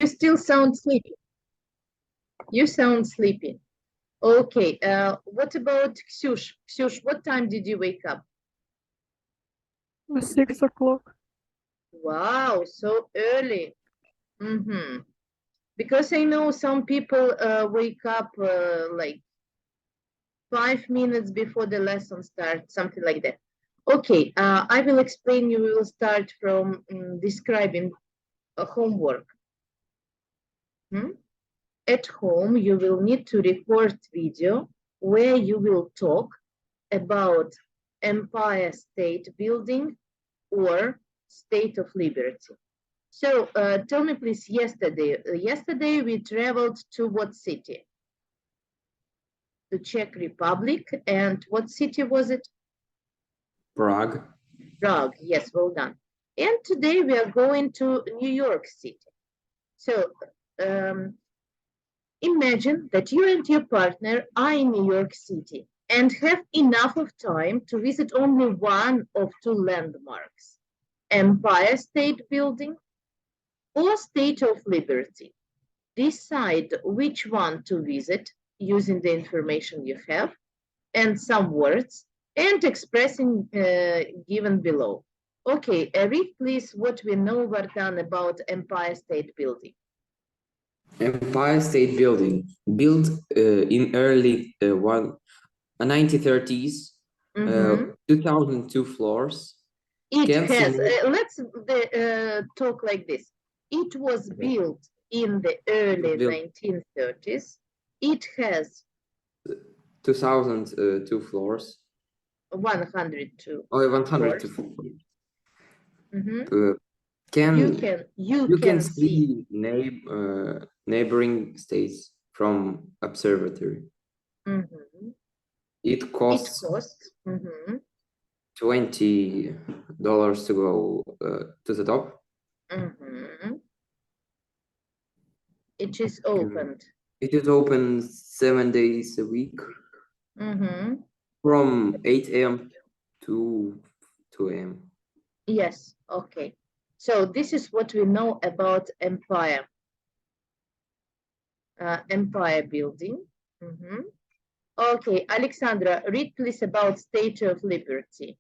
You still sound sleepy. You sound sleepy. Okay, what about Ksush? Ksush, what time did you wake up? 6 o'clock. Wow, so early. Because I know some people wake up like 5 minutes before the lesson starts, something like that. Okay, I will explain. You will start from describing a homework. At home, you will need to record video where you will talk about Empire State Building or State of Liberty. So tell me please, yesterday we traveled to what city? The Czech Republic. And what city was it? Prague. Prague, yes, well done. And today we are going to New York City. So imagine that you and your partner are in New York City and have enough of time to visit only one of two landmarks, Empire State Building or State of Liberty. Decide which one to visit using the information you have and some words and expressing given below. Okay, read please what we know, Vartan, about Empire State Building. Empire State Building, built in early 1930s, 2002 floors. It has, let's talk like this. It was built in the early 1930s. It has 2002 floors. 102. Oh, 102 floors. You can see neighboring states from observatory. It costs $20 to go to the top. It is opened. It is open 7 days a week, from 8 a.m. to 2 a.m. Yes, okay. So this is what we know about Empire. Empire Building. Okay, Alexandra, read please about Statue of Liberty.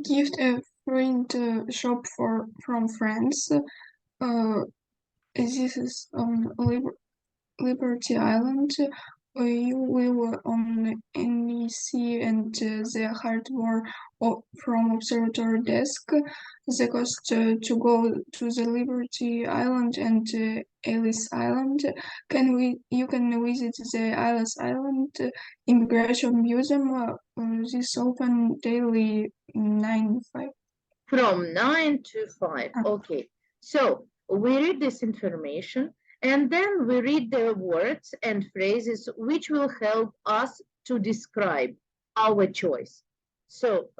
Gift a friend shop from friends. This is on Liberty Island. You live on NEC and the hardware from observatory desk. The cost to go to the Liberty Island and Ellis Island. You can visit the Ellis Island Immigration Museum. This open daily 9 to 5. From 9 to 5. Okay. So we read this information and then we read the words and phrases which will help us to describe our choice. So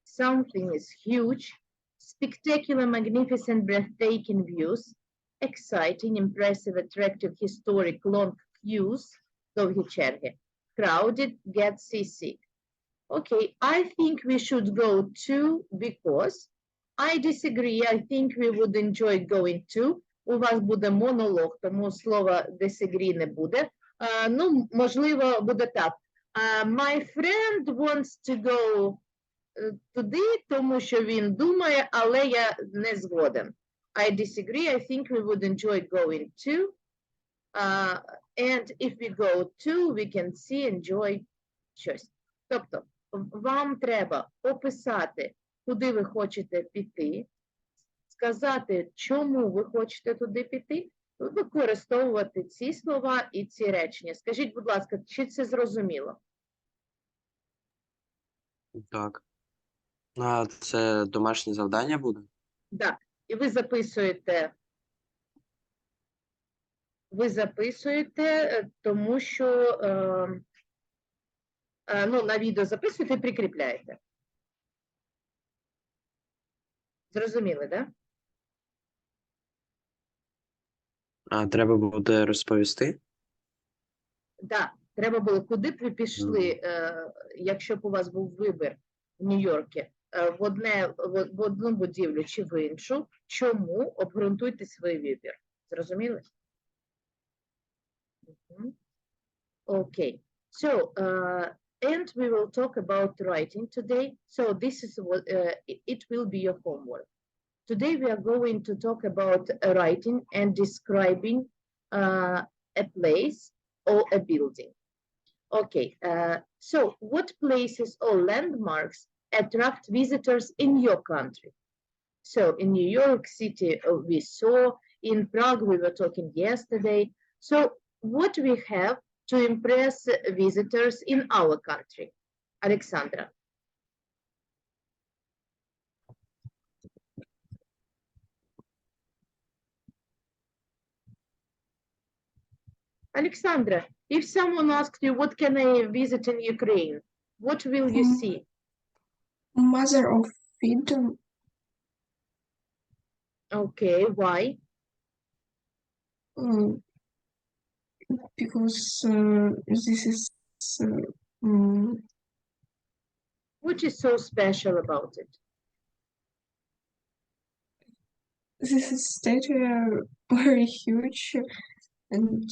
something is huge, spectacular, magnificent, breathtaking views, exciting, impressive, attractive, historic, long queues, довгі черги, crowded, get seasick. Okay, I think we should go to because I disagree. I think we would enjoy going to. У вас буде монолог, тому слова disagree не буде. Ну, можливо, буде так. My friend wants to go туди, тому що він думає, але я не згоден. I disagree. I think we would enjoy going to. And if we go to, we can see, enjoy щось. Тобто, вам треба описати, куди ви хочете піти, сказати, чому ви хочете туди піти, використовувати ці слова і ці речення. Скажіть, будь ласка, чи це зрозуміло? Так. А це домашнє завдання буде? Так. І ви записуєте, тому що ну, на відео записуєте і прикріпляєте. Зрозуміли, так? А треба буде розповісти? Так, треба було, куди б ви пішли, якщо б у вас був вибір в Нью-Йорку. в одну будівлю чи в іншу, чому обґрунтуйте свій вибір. Зрозуміли? Okay. So, and we will talk about writing today. So this is what it will be your homework. Today we are going to talk about writing and describing a place or a building. Okay, so what places or landmarks attract visitors in your country? So in New York City, we saw, in Prague, we were talking yesterday. So what we have to impress visitors in our country? Alexandra. Alexandra, if someone asks you, what can I visit in Ukraine? What will you see? Mother of freedom. Okay, why? Because this is What is so special about it? this is statue very huge and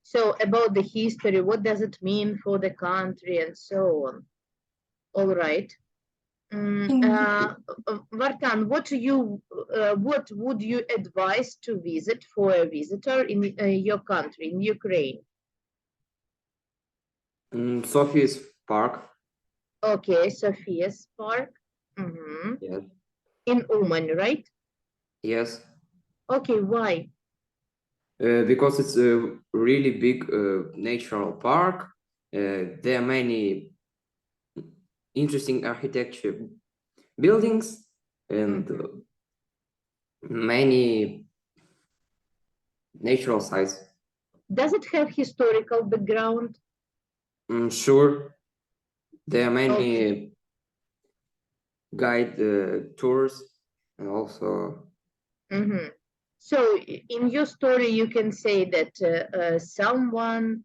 So about the history, what does it mean for the country and so on? All right. Vartan, what would you advise to visit for a visitor in your country, in Ukraine? Sophia's Park. Okay, Sophia's Park. Yes. In Uman, right? Yes. Okay, why? Because it's a really big natural park. There are many interesting architecture buildings and many natural sites. Does it have historical background? Sure. There are many guide tours and also. So in your story, you can say that someone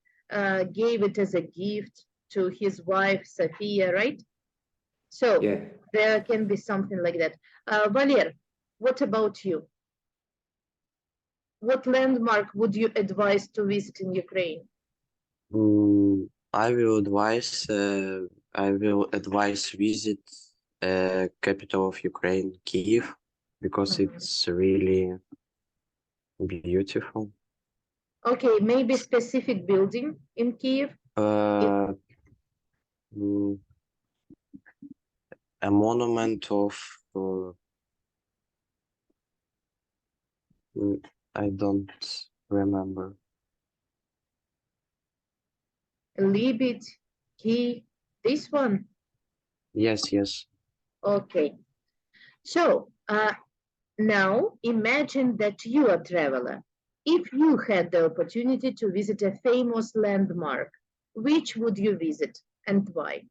gave it as a gift to his wife, Sophia, right? So Yeah. there can be something like that. Valer, what about you? What landmark would you advise to visit in Ukraine? I will advise visit capital of Ukraine, Kyiv, because it's really beautiful. Okay, maybe specific building in Kyiv? A monument of I don't remember. Libit, Key, this one? Yes. Okay. So now imagine that you are a traveler. If you had the opportunity to visit a famous landmark, which would you visit and why?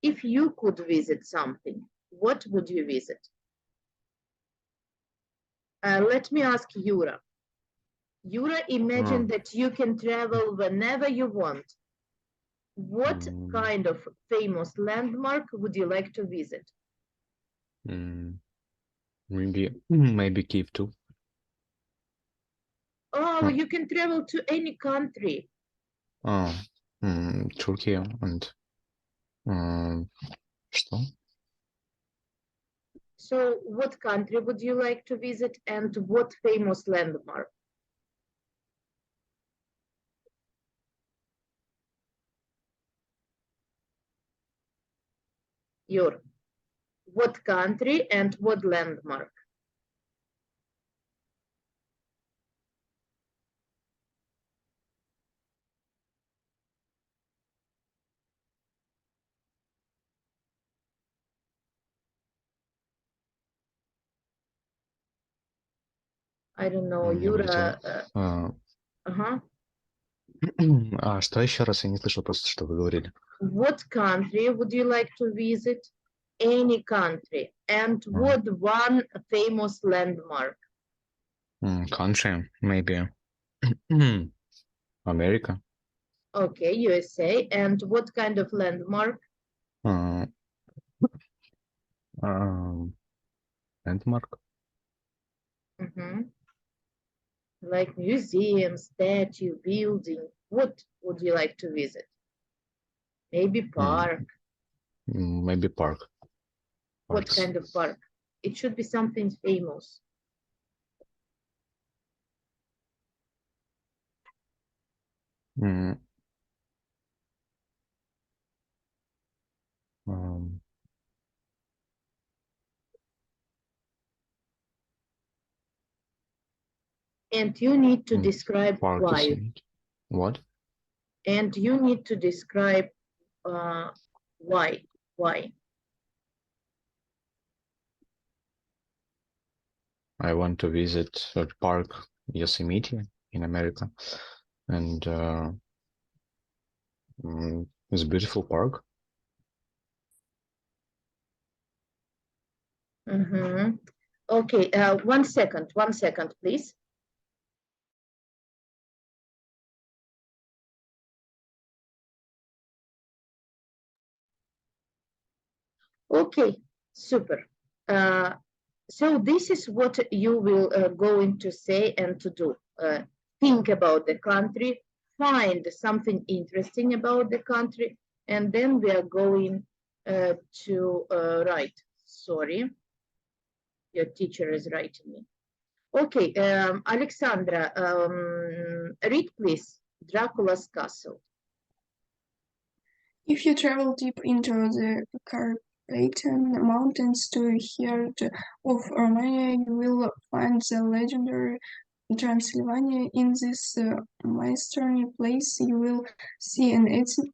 If you could visit something, what would you visit? Let me ask Yura. Yura, imagine that you can travel whenever you want. What kind of famous landmark would you like to visit? Maybe Kyiv too. Oh, you can travel to any country. Turkey and что? So what country would you like to visit and what famous landmark? Yur, what country and what landmark? I don't know, Yura. Что еще раз? Я не слышал просто, что вы говорили. What country would you like to visit? Any country. And what one famous landmark? Country, maybe. America. Okay, USA. And what kind of landmark? Uh, Landmark. Mhm. Like museum, statue, building. What would you like to visit? Maybe park. Maybe park. What Parks. kind of park? It should be something famous. Mm, um, And you need to Mm, describe Park why. Yosemite. What? And you need to describe why. Why? I want to visit Park Yosemite in America, and it's a beautiful park. Mhm. Okay, 1 second, please. Okay, super. So this is what you will going to say and to do. Think about the country, find something interesting about the country, and then we are going to write. Sorry, your teacher is writing me. Okay, Alexandra, read please, Dracula's Castle. If you travel deep into the Carpathian Mountains to the heart of Romania, you will find the legendary Transylvania. In this mystery place, you will see an ancient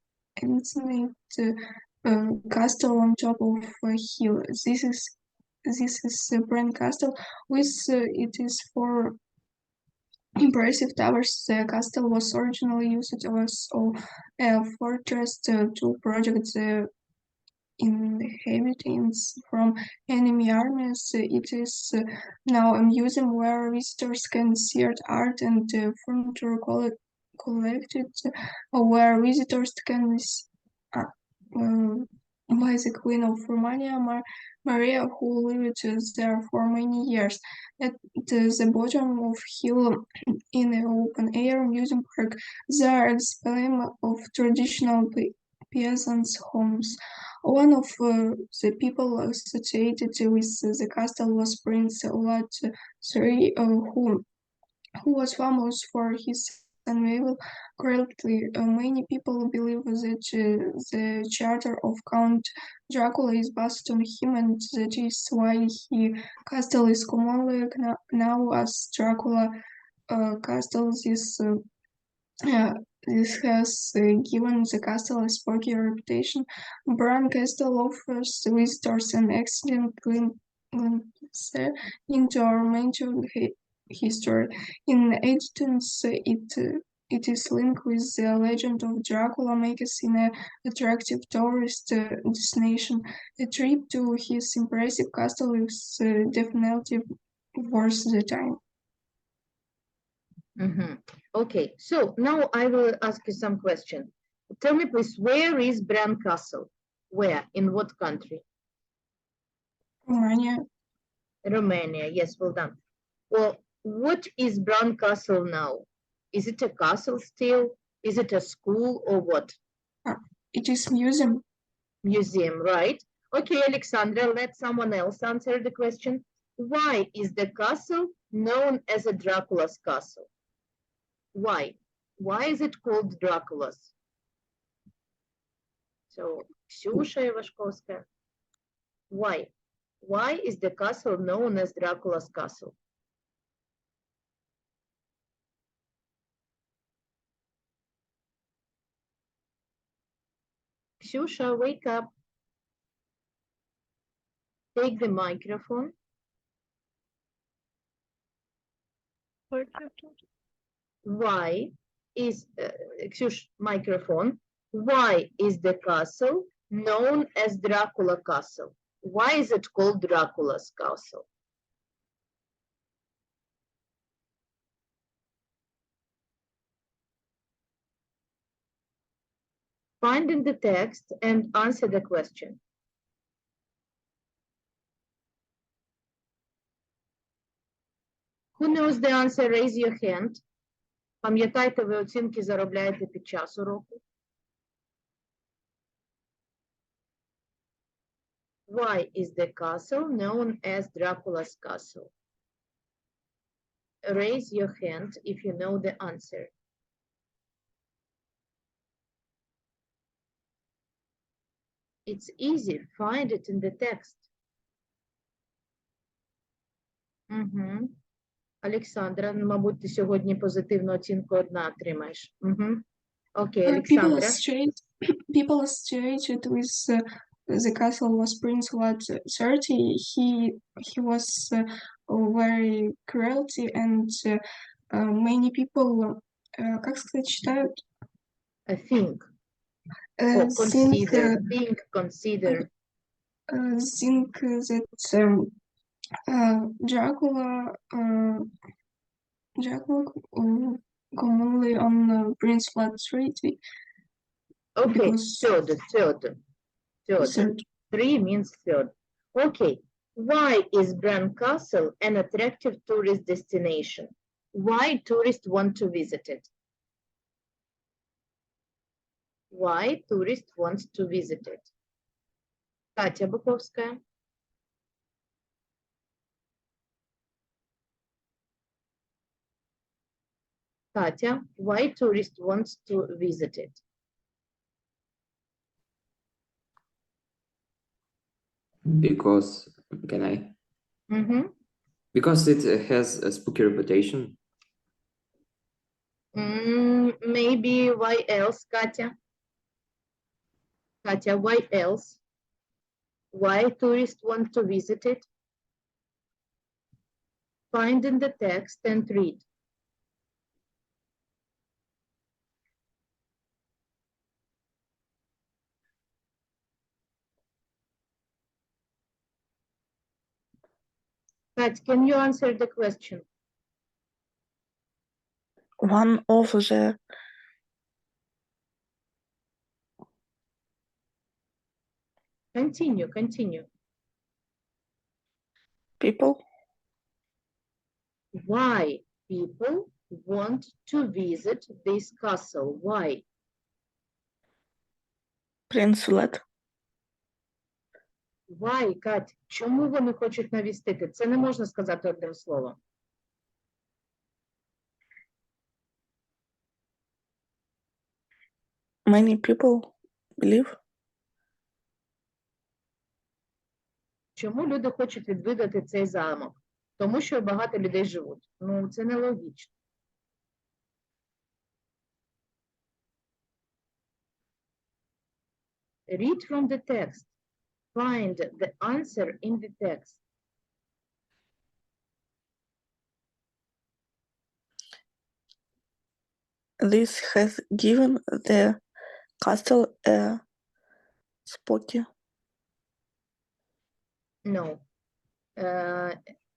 castle on top of a hill. This is a Brand Castle, with it is for impressive towers. The castle was originally used as a fortress to protect the inhabitants from enemy armies. It is now a museum where visitors can see art and furniture collected, where visitors can uh, uh, by the Queen of Romania, Maria, who lived there for many years. At the bottom of hill in the open air museum park, there are display of traditional peasants' homes. One of the people associated with the castle was Prince Vlad III, who was famous for his unrivaled cruelty. Many people believe that the charter of Count Dracula is based on him, and that is why his castle is commonly known as Dracula Castle. This has given the castle a spooky reputation. Bran Castle offers visitors an excellent glimpse into Romantic history. In 18th, it is linked with the legend of Dracula, making it an attractive tourist destination. A trip to his impressive castle is definitely worth the time. Okay, so now I will ask you some question. Tell me please, where is Bran Castle? Where? In what country? Romania. Romania, yes, well done. Well, what is Bran Castle now? Is it a castle still? Is it a school or what? It is museum. Museum, right? Okay, Alexandra, let someone else answer the question. Why is the castle known as a Dracula's castle? Why? Why is it called Dracula's? So, Ksyusha Ivashkovskaya. Why? Why is the castle known as Dracula's castle? Ksyusha, wake up. Take the microphone. Why is, Ksyush, microphone. Why is the castle known as Dracula Castle? Why is it called Dracula's castle? Find in the text and answer the question. Who knows the answer? Raise your hand. Пам'ятайте, ви оцінки заробляєте під час уроку. Why is the castle known as Dracula's castle? Raise your hand if you know the answer. It's easy. Find it in the text. Угу. Олександра, мабуть, ти сьогодні позитивну оцінку одна отримаєш. Угу. Окей, People Олександра. associated with the castle was Prince Vlad 30. He was very cruelty and many people, как сказать, считают? Think. Consider. Think that Dracula commonly on Prince Vlad treaty. Okay, Because third. third. 3 means third. Okay, why is Bran Castle an attractive tourist destination? Why tourists want to visit it? Why tourists want to visit it? Катя Буковская. Katya, why tourists want to visit it? Because, can I? Mm-hmm. Because it has a spooky reputation. Maybe why else, Katya? Katya, why else? Why tourists want to visit it? Find in the text and read. Kat, can you answer the question? One of the Continue. people Why people want to visit this castle? Why? Prince Vlad. Why, Кать? Чому вони хочуть навістити? Це не можна сказати одним словом. Many people believe Чому люди хочуть відвідати цей замок? Тому що багато людей живуть. Ну, це нелогічно. Read from the text. Find the answer in the text. this has given the castle a spooky. No.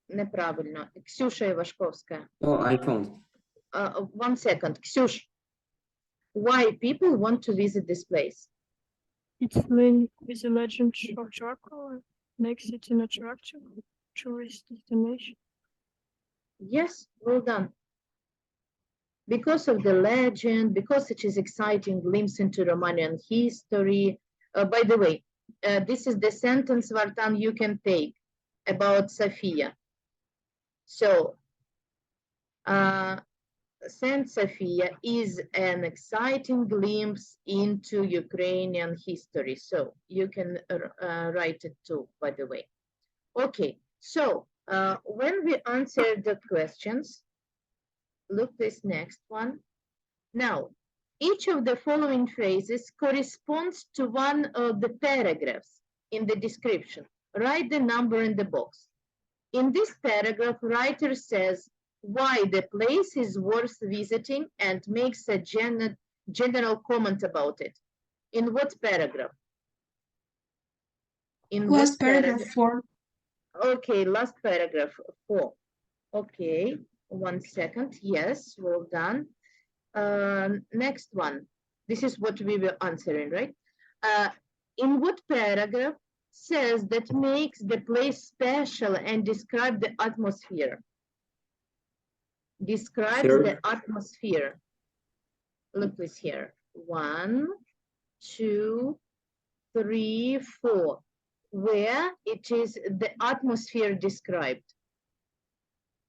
Неправильно. Ксюша Івашковська. Oh, I found. 1 second. Ксюш, why people want to visit this place? It's linked with the legend of Dracula, makes it an attractive tourist destination. Yes, well done. Because of the legend, because it is exciting glimpse into Romanian history. By the way, this is the sentence, Vartan, you can take about Sofia. So, Saint Sophia is an exciting glimpse into Ukrainian history. So you can write it too, by the way. Okay, so when we answer the questions, look this next one. Now, each of the following phrases corresponds to one of the paragraphs in the description. Write the number in the box. In this paragraph, writer says why the place is worth visiting and makes a general comment about it. In what paragraph? In Last what paragraph 4. Okay, last paragraph 4. Okay, 1 second. Yes, well done. Next one. This is what we were answering, right? In what paragraph says that makes the place special and describe the atmosphere? Describes the Third. atmosphere. Look, please here. 1, 2, 3, 4. Where it is the atmosphere described.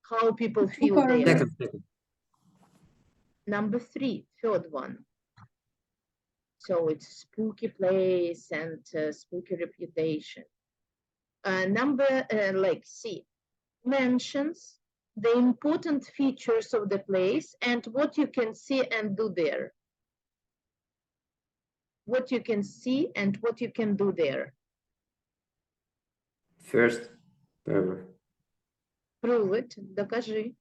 How people feel there. Second. Number 3, third one. So it's a spooky place and spooky reputation. Like C, mentions the important features of the place and what you can see and do there. What you can see and what you can do there. First paragraph. Prove it, докажи.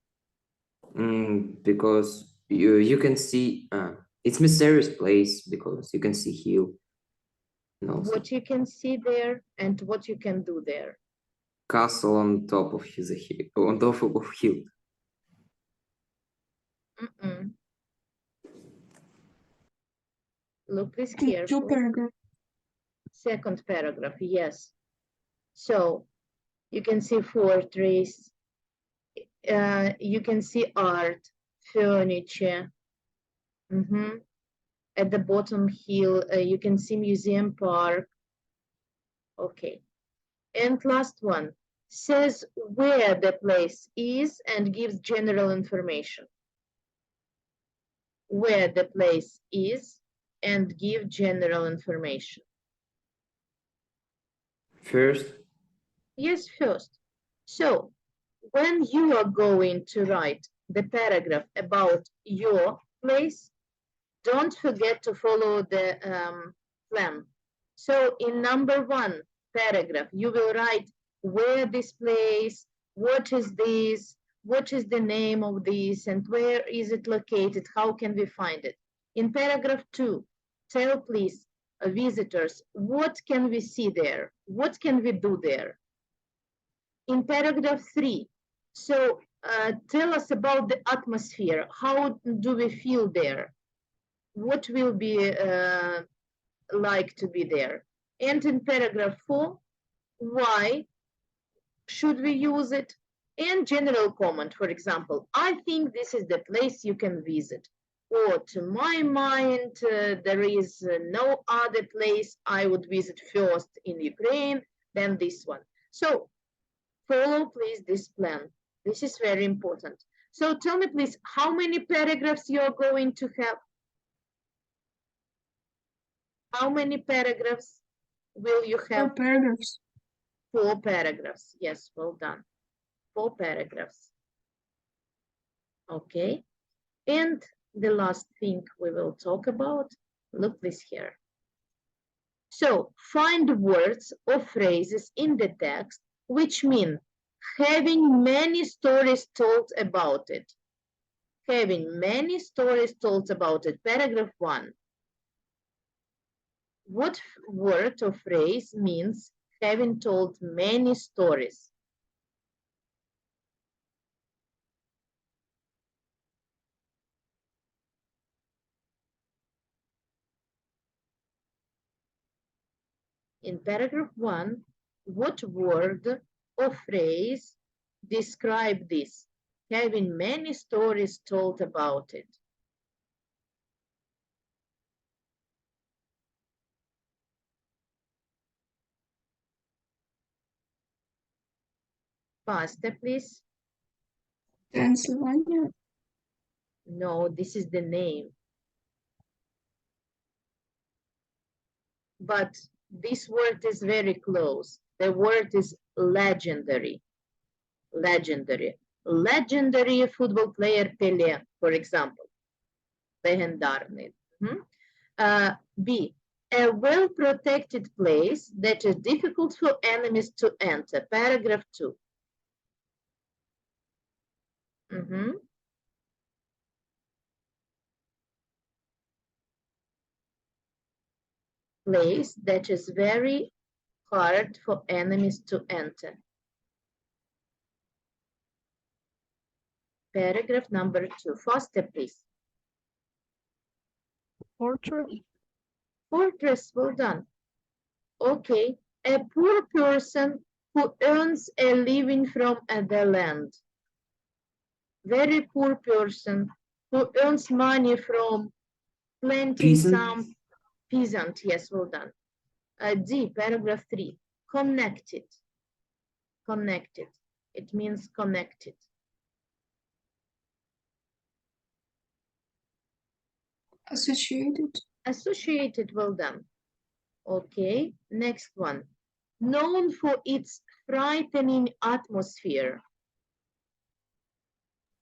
Because you can see it's mysterious place because you can see hill. And also What you can see there and what you can do there. castle on top of the hill, on top of hill. Look, please Two careful. paragraph. Second paragraph, yes. So you can see fortress, you can see art, furniture. At the bottom hill, you can see museum park. Okay. And last one says where the place is and gives general information. Where the place is and give general information. First. Yes, first. So when you are going to write the paragraph about your place, don't forget to follow the plan. So in number 1 paragraph, you will write where this place, what is this, what is the name of this, and where is it located, how can we find it. In paragraph 2, tell please visitors, what can we see there, what can we do there. In paragraph 3, so tell us about the atmosphere, how do we feel there, what will be like to be there. And in paragraph 4, why should we use it? And general comment, for example, I think this is the place you can visit. Or to my mind, there is no other place I would visit first in Ukraine than this one. So follow please this plan. This is very important. So tell me please, how many paragraphs you are going to have? How many paragraphs will you have? 4 paragraphs. 4 paragraphs. Yes, well done. 4 paragraphs. Okay. And the last thing we will talk about, look this here. So find words or phrases in the text which mean having many stories told about it. Having many stories told about it. Paragraph 1. What word or phrase means having told many stories? In paragraph 1, what word or phrase describe this? Having many stories told about it. Faster, please. Transylvania. No, this is the name. But this word is very close. The word is legendary. Legendary. Legendary football player Pelé, for example. Legendarный. B. A well-protected place that is difficult for enemies to enter. Paragraph 2. Place that is very hard for enemies to enter. Paragraph number 2. Faster, please. Fortress. Fortress, well done. Okay, a poor person who earns a living from the land. Very poor person who earns money from planting Peasant. some peasant. Yes, well done. D, paragraph 3. Connected. Connected. It means connected. Associated. Associated, well done. Okay, next one. Known for its frightening atmosphere.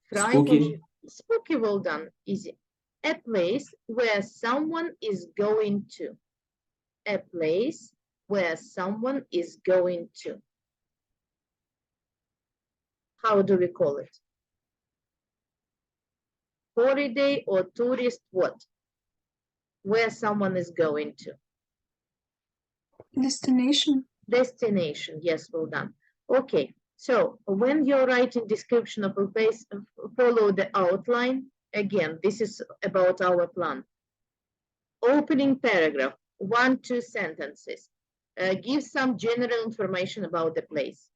Frightening, spooky, well done, easy. A place where someone is going to. A place where someone is going to. How do we call it? Holiday or tourist what? Where someone is going to. Destination. Destination, yes, well done. Okay, so when you're writing description of a place, follow the outline. Again, this is about our plan. Opening paragraph, 1-2 sentences. Give some general information about the place.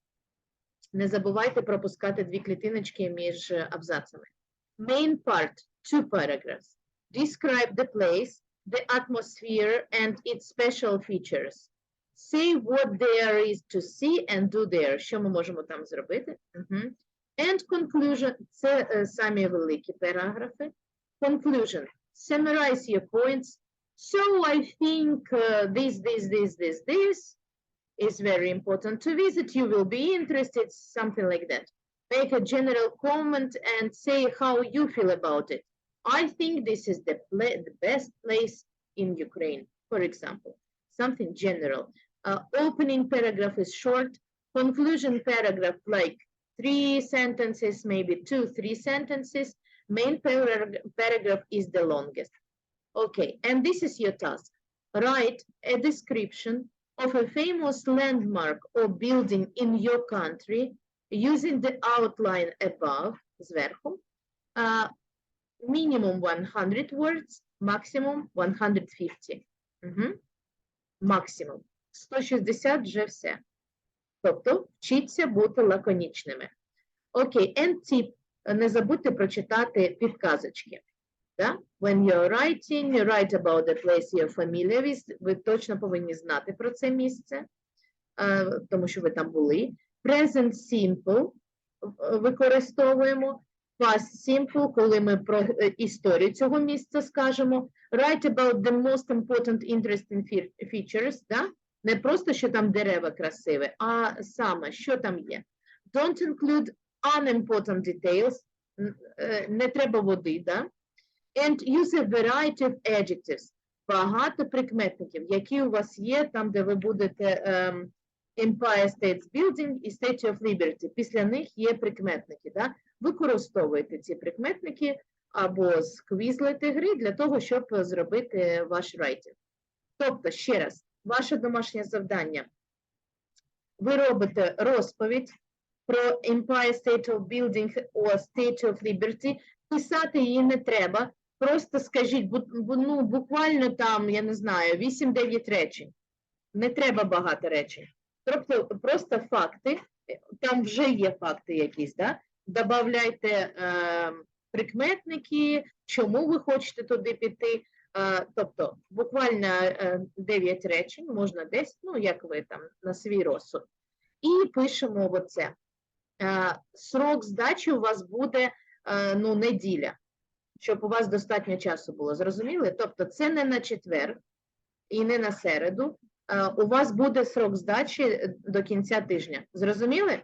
Не забувайте пропускати 2 клітиночки між абзацами. Main part, 2 paragraphs. Describe the place, the atmosphere, and its special features. Say what there is to see and do there. Що ми можемо там зробити? And conclusion, це самі великі параграфи. Conclusion, summarize your points. So I think this is very important to visit. You will be interested, something like that. Make a general comment and say how you feel about it. I think this is the best place in Ukraine, for example. Something general. Opening paragraph is short. Conclusion paragraph, like 3 sentences, maybe 2-3 sentences. Main paragraph is the longest. Okay, and this is your task. Write a description of a famous landmark or building in your country using the outline above, зверху. Minimum 100 words, maximum 150. Максимум. 160 вже все. Тобто, вчіться бути лаконічними. Окей, and tip. Не забудьте прочитати підказочки. Да? When you're writing, you write about the place you're familiar with. Ви точно повинні знати про це місце, тому що ви там були. Present simple використовуємо. Past simple, коли ми про історію цього місця скажемо. Write about the most important interesting features. Да? Не просто, що там дерева красиві, а саме, що там є. Don't include unimportant details. Не треба води, да? And use a variety of adjectives. Багато прикметників, які у вас є там, де ви будете Empire State Building і Statue of Liberty. Після них є прикметники. Да? Використовуйте ці прикметники або з квізлети гри для того, щоб зробити ваш райтинг. Тобто, ще раз, ваше домашнє завдання. Ви робите розповідь про Empire State of Building або Statue of Liberty. Писати її не треба. Просто скажіть, ну, буквально там, я не знаю, 8-9 речень. Не треба багато речень. Тобто, просто факти, там вже є факти якісь, да? Добавляйте прикметники, чому ви хочете туди піти. Тобто, буквально 9 речень, можна 10, ну, як ви там, на свій розсуд. І пишемо оце. Срок здачі у вас буде, ну, неділя, щоб у вас достатньо часу було. Зрозуміли? Тобто, це не на четвер і не на середу. У вас буде срок здачі до кінця тижня. Зрозуміли?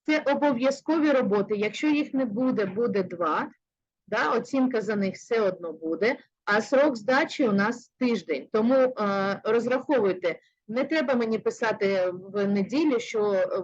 Це обов'язкові роботи. Якщо їх не буде, буде 2. Да? Оцінка за них все одно буде. А срок здачі у нас тиждень. Тому розраховуйте. Не треба мені писати в неділю, що